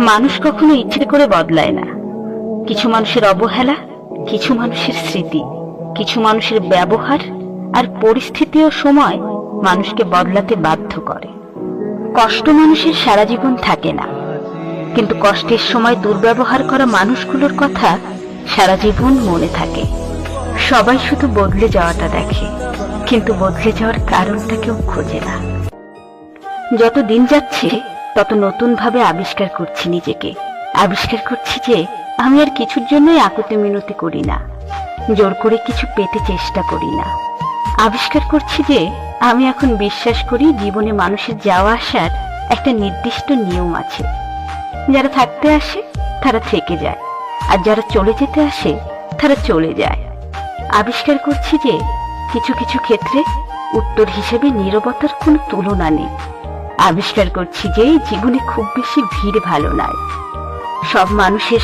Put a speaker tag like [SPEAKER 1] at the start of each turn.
[SPEAKER 1] মানুষ কখনো ইচ্ছে করে বদলায় না। কিছু মানুষের অবহেলা, কিছু মানুষের স্মৃতি, কিছু মানুষের ব্যবহার আর পরিস্থিতি ও সময় মানুষকে বদলাতে বাধ্য করে। কষ্ট মানুষের সারা জীবন থাকে না, কিন্তু কষ্টের সময় দুর্ব্যবহার করা মানুষগুলোর কথা সারা জীবন মনে থাকে। সবাই শুধু বদলে যাওয়াটা দেখে, কিন্তু বদলে যাওয়ার কারণটা কেউ খোঁজে না। যত দিন যাচ্ছে তত নতুন ভাবে আবিষ্কার করছি নিজেকে। আবিষ্কার করছি যে আমি আর কিছুর জন্যই আকুতি মিনতি করি না, জোর করে কিছু পেতে চেষ্টা করি না। আবিষ্কার করছি যে আমি এখন বিশ্বাস করি জীবনে মানুষের যাওয়া আসার একটা নির্দিষ্ট নিয়ম আছে। যারা থাকতে আসে তারা থেকে যায়, আর যারা চলে যেতে আসে তারা চলে যায়। আবিষ্কার করছি যে কিছু কিছু ক্ষেত্রে উত্তর হিসেবে নীরবতার কোনো তুলনা নেই। আবিষ্কার করছি যে জীবনে খুব বেশি ভিড় ভালো নয়। সব মানুষের